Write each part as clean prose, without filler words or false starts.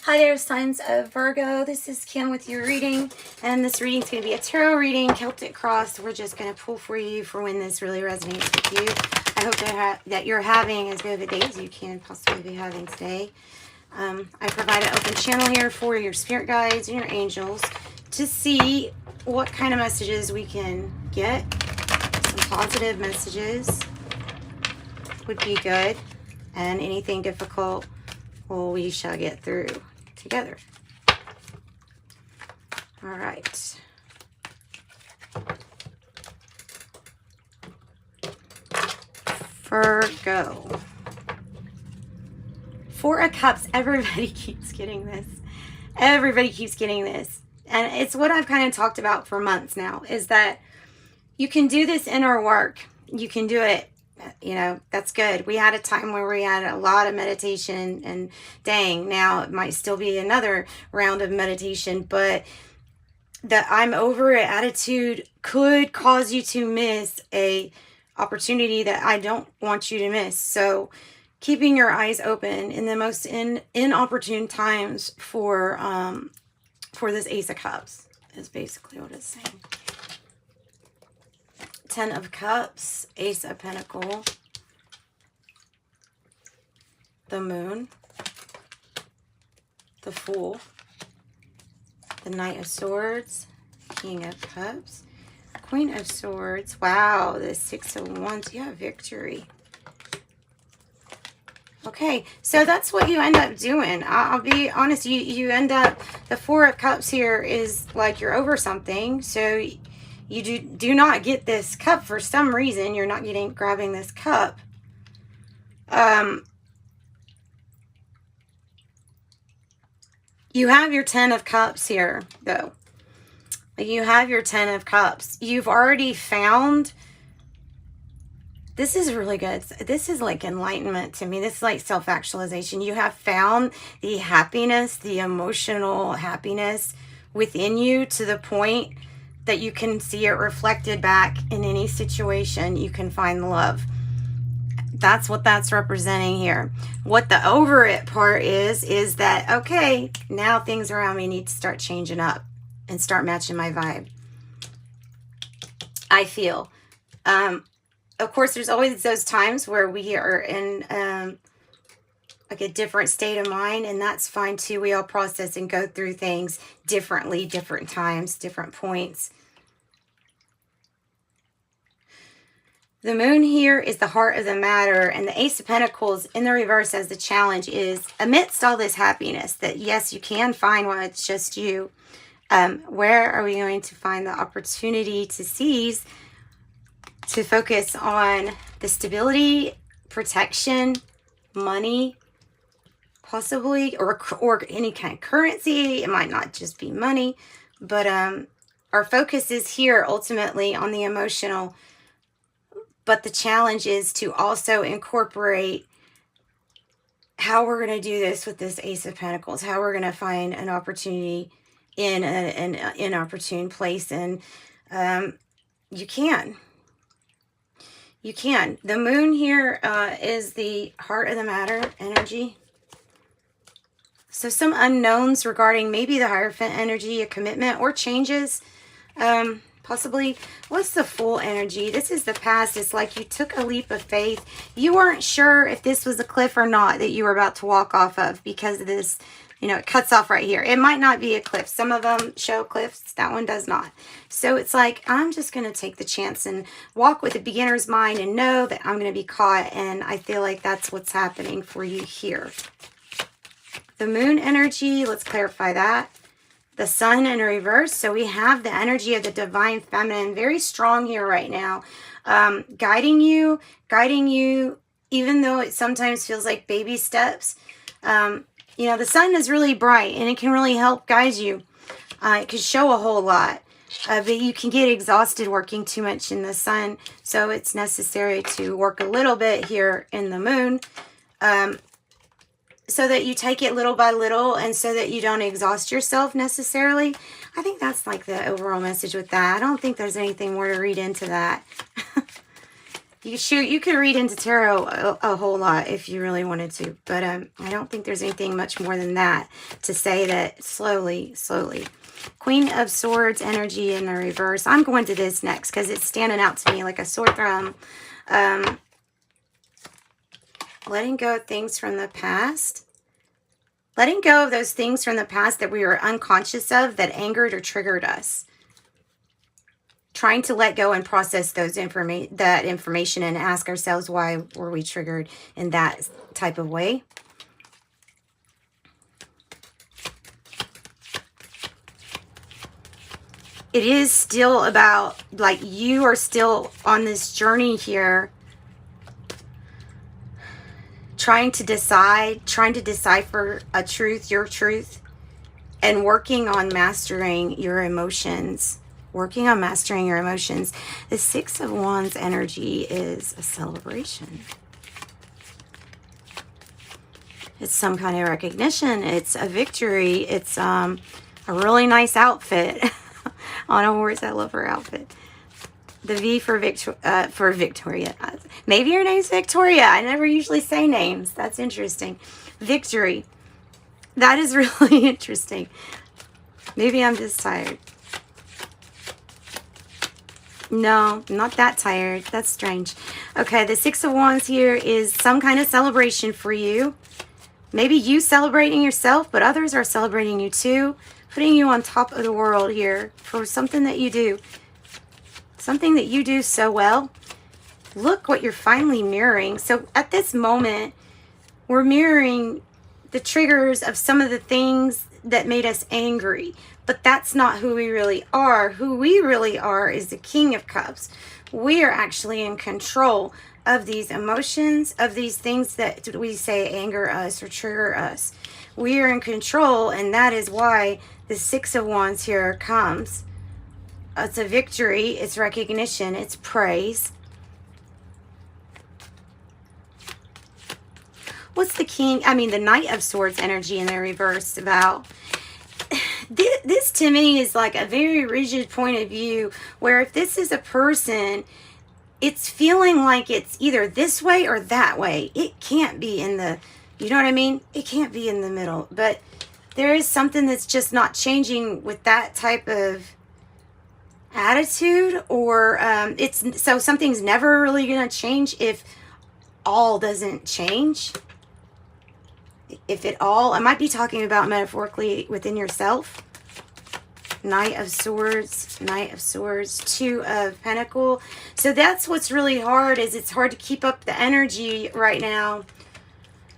Hi there, signs of Virgo. This is Kim with your reading, and this reading is going to be a tarot reading, Celtic cross. We're just going to pull for you for when this really resonates with you. I hope that you're having as good of a day as you can possibly be having today. I provide an open channel here for your spirit guides and your angels to see what kind of messages we can get. Some positive messages would be good, and anything difficult, well, we shall get through together. All right. Virgo. Four of Cups. Everybody keeps getting this. Everybody keeps getting this. And it's what I've kind of talked about for months now, is that you can do this inner work. You can do it. You know, that's good. We had a time where we had a lot of meditation, and dang, now it might still be another round of meditation, but the I'm over it attitude could cause you to miss a opportunity that I don't want you to miss. So keeping your eyes open in the most inopportune times for this Ace of Cups is basically what it's saying. Ten of Cups, Ace of Pentacles, the Moon, the Fool, the Knight of Swords, King of Cups, Queen of Swords. Wow, the Six of Wands. You have victory. Okay, so that's what you end up doing. I'll be honest, you end up, the Four of Cups here is like you're over something, so you do not get this cup for some reason. You're not grabbing this cup. You have your Ten of Cups here, though. You have your Ten of Cups. You've already found, this is really good. This is like enlightenment to me. This is like self-actualization. You have found the happiness, the emotional happiness within you to the point that you can see it reflected back in any situation. You can find the love. That's what that's representing here. What the over it part is that, okay, now things around me need to start changing up and start matching my vibe. I feel. Of course, there's always those times where we are in like a different state of mind, and that's fine too. We all process and go through things differently, different times, different points. The Moon here is the heart of the matter, and the Ace of Pentacles in the reverse as the challenge is, amidst all this happiness, that yes, you can find when it's just you. Where are we going to find the opportunity to seize, to focus on the stability, protection, money, possibly, or any kind of currency? It might not just be money, but our focus is here ultimately on the emotional. But the challenge is to also incorporate how we're going to do this with this Ace of Pentacles, how we're going to find an opportunity in an inopportune place. And you can. You can. The Moon here is the heart of the matter energy. So some unknowns regarding maybe the Hierophant energy, a commitment or changes. Possibly, what's the Fool energy? This is the past. It's like you took a leap of faith. You weren't sure if this was a cliff or not that you were about to walk off of because of this, you know, it cuts off right here. It might not be a cliff. Some of them show cliffs. That one does not. So it's like, I'm just going to take the chance and walk with a beginner's mind and know that I'm going to be caught. And I feel like that's what's happening for you here. The Moon energy, let's clarify that. The Sun in reverse. So we have the energy of the divine feminine very strong here right now, guiding you, even though it sometimes feels like baby steps. You know, the sun is really bright and it can really help guide you. It can show a whole lot, but you can get exhausted working too much in the sun. So it's necessary to work a little bit here in the Moon. So that you take it little by little and so that you don't exhaust yourself necessarily. I think that's like the overall message with that. I don't think there's anything more to read into that. You could read into tarot a whole lot if you really wanted to, but I don't think there's anything much more than that to say that slowly. Queen of Swords energy in the reverse. I'm going to this next because it's standing out to me like a sore thumb. Letting go of things from the past. Letting go of those things from the past that we were unconscious of that angered or triggered us. Trying to let go and process that information and ask ourselves, why were we triggered in that type of way? It is still about, like, you are still on this journey here, trying to decipher a truth, your truth, and working on mastering your emotions. The Six of Wands energy is a celebration. It's some kind of recognition. It's a victory. It's a really nice outfit. Anna Wars, I love her outfit. The V for Victoria. Maybe your name's Victoria. I never usually say names. That's interesting. Victory. That is really interesting. Maybe I'm just tired. No, not that tired. That's strange. Okay, the Six of Wands here is some kind of celebration for you. Maybe you celebrating yourself, but others are celebrating you too. Putting you on top of the world here for something that you do. Something that you do so well. Look what you're finally mirroring. So at this moment, we're mirroring the triggers of some of the things that made us angry. But that's not who we really are. Who we really are is the King of Cups. We are actually in control of these emotions, of these things that we say anger us or trigger us. We are in control, and that is why the Six of Wands here comes. It's a victory, it's recognition, it's praise. What's the Knight of Swords energy in the reverse about? This to me is like a very rigid point of view, where if this is a person, it's feeling like it's either this way or that way. It can't be in the, you know what I mean? It can't be in the middle. But there is something that's just not changing with that type of attitude, or so something's never really going to change if all doesn't change. If it all, I might be talking about metaphorically within yourself. Knight of Swords, Two of Pentacles. So that's what's really hard, is it's hard to keep up the energy right now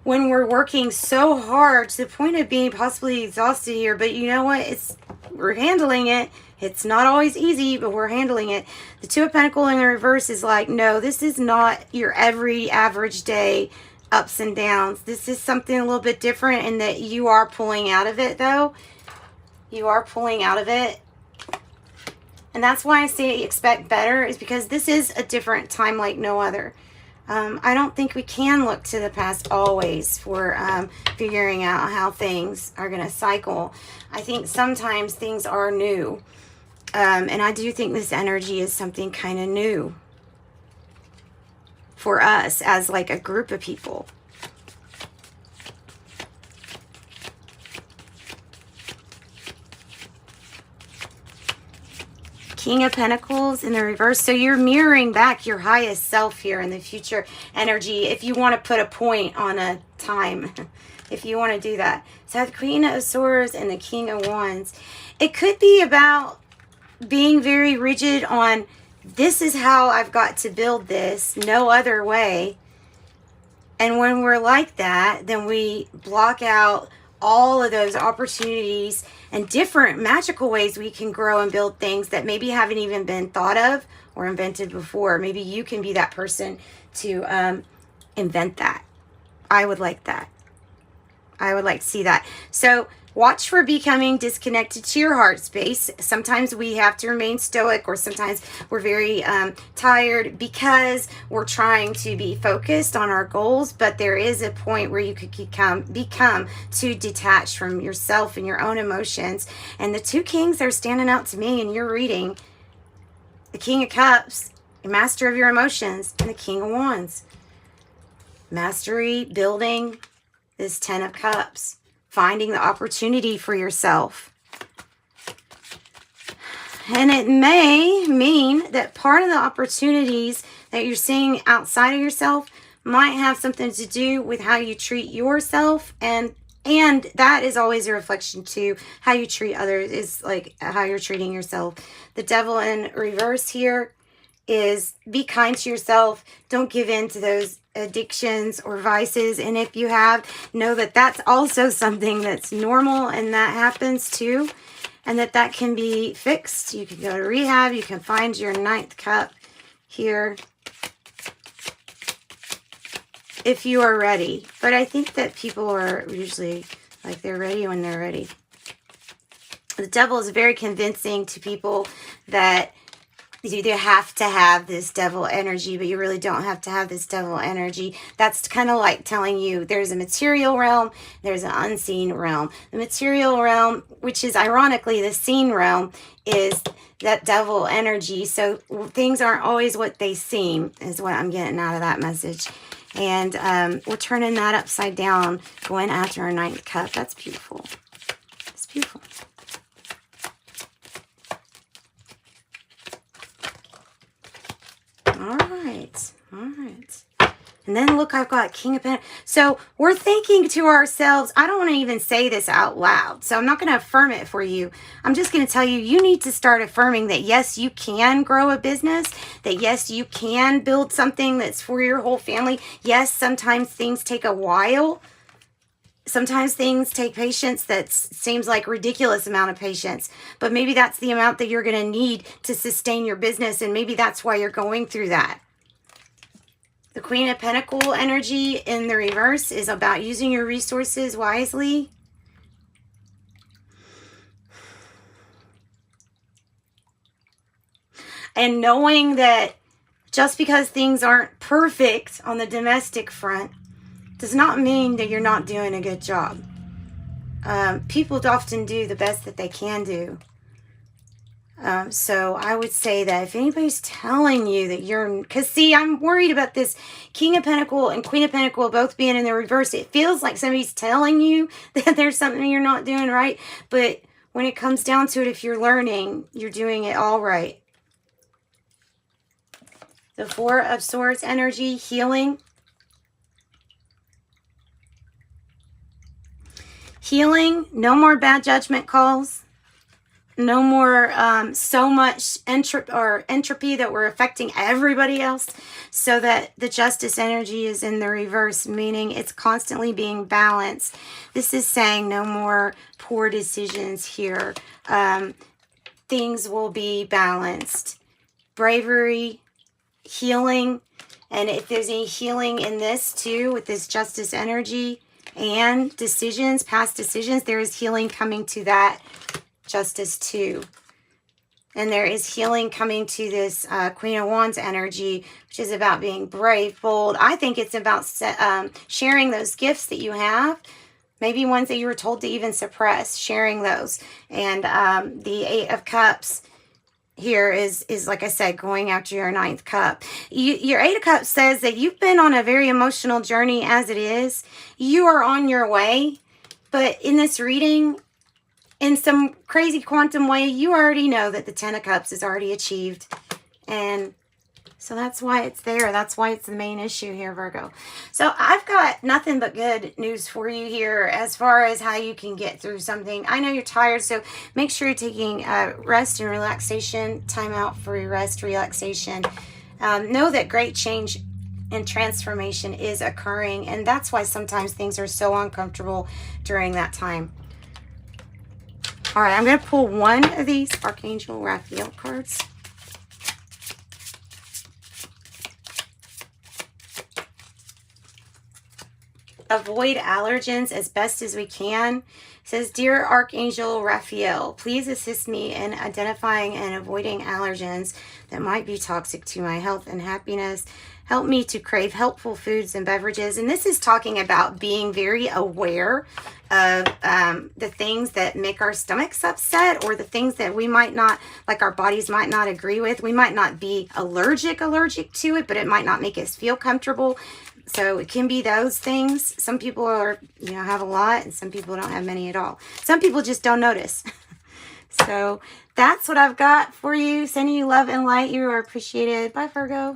when we're working so hard to the point of being possibly exhausted here. But you know what? We're handling it. It's not always easy, but we're handling it. The Two of Pentacles in the reverse is like, no, this is not your every average day ups and downs. This is something a little bit different in that you are pulling out of it, though. You are pulling out of it. And that's why I say expect better, is because this is a different time like no other. I don't think we can look to the past always for figuring out how things are going to cycle. I think sometimes things are new. And I do think this energy is something kind of new for us as like a group of people. King of Pentacles in the reverse. So you're mirroring back your highest self here in the future energy, if you want to put a point on a time, if you want to do that. So I have the Queen of Swords and the King of Wands. It could be about being very rigid on, this is how I've got to build this, no other way. And when we're like that, then we block out all of those opportunities and different magical ways we can grow and build things that maybe haven't even been thought of or invented before. Maybe you can be that person to invent that. I would like that. I would like to see that. So watch for becoming disconnected to your heart space. Sometimes we have to remain stoic, or sometimes we're very tired because we're trying to be focused on our goals. But there is a point where you could become too detached from yourself and your own emotions. And the two kings are standing out to me in your reading. The King of Cups master of your emotions, and the King of Wands. Mastery, building, this 10 of Cups. Finding the opportunity for yourself. And it may mean that part of the opportunities that you're seeing outside of yourself might have something to do with how you treat yourself, and that is always a reflection to how you treat others, is like how you're treating yourself. The Devil in reverse here is be kind to yourself. Don't give in to those addictions or vices, and if you have, know that that's also something that's normal and that happens too, and that can be fixed. You can go to rehab. You can find your 9th cup here if you are ready. But I think that people are usually like they're ready when they're ready. The Devil is very convincing to people that you have to have this Devil energy, but you really don't have to have this Devil energy. That's kind of like telling you there's a material realm, there's an unseen realm. The material realm, which is ironically the seen realm, is that Devil energy. So things aren't always what they seem, is what I'm getting out of that message. And we're turning that upside down, going after our 9th cup. That's beautiful. It's beautiful. All right. And then look, I've got King of Pentacles. So we're thinking to ourselves, I don't want to even say this out loud, so I'm not going to affirm it for you. I'm just going to tell you, you need to start affirming that yes, you can grow a business, that yes, you can build something that's for your whole family. Yes, sometimes things take a while. Sometimes things take patience that seems like ridiculous amount of patience, but maybe that's the amount that you're going to need to sustain your business, and maybe that's why you're going through that. The Queen of Pentacles energy in the reverse is about using your resources wisely. And knowing that just because things aren't perfect on the domestic front does not mean that you're not doing a good job. People often do the best that they can do. So I would say that if anybody's telling you that you're, because see, I'm worried about this King of Pentacles and Queen of Pentacles both being in the reverse. It feels like somebody's telling you that there's something you're not doing right. But when it comes down to it, if you're learning, you're doing it all right. The Four of Swords energy, healing. Healing, no more bad judgment calls. No more so much entropy that we're affecting everybody else, so that the Justice energy is in the reverse, meaning it's constantly being balanced. This is saying no more poor decisions here. Things will be balanced. Bravery, healing, and if there's any healing in this too, with this Justice energy and decisions, past decisions, there is healing coming to that Justice too. And there is healing coming to this Queen of Wands energy, which is about being brave, bold. I think it's about sharing those gifts that you have, maybe ones that you were told to even suppress, sharing those. And the 8 of Cups here is like I said, going after your 9th cup. Your 8 of Cups says that you've been on a very emotional journey as it is. You are on your way, but in this reading, in some crazy quantum way, you already know that the 10 of Cups is already achieved. And so that's why it's there. That's why it's the main issue here, Virgo. So I've got nothing but good news for you here as far as how you can get through something. I know you're tired, so make sure you're taking rest and relaxation, time out for your rest, relaxation. Know that great change and transformation is occurring, and that's why sometimes things are so uncomfortable during that time. All right, I'm going to pull one of these Archangel Raphael cards. Avoid allergens as best as we can. It says, Dear Archangel Raphael, please assist me in identifying and avoiding allergens that might be toxic to my health and happiness. Help me to crave helpful foods and beverages. And this is talking about being very aware of the things that make our stomachs upset, or the things that we might not, like our bodies might not agree with. We might not be allergic to it, but it might not make us feel comfortable. So it can be those things. Some people are, you know, have a lot, and some people don't have many at all. Some people just don't notice. So that's what I've got for you. Sending you love and light. You are appreciated. Bye, Virgo.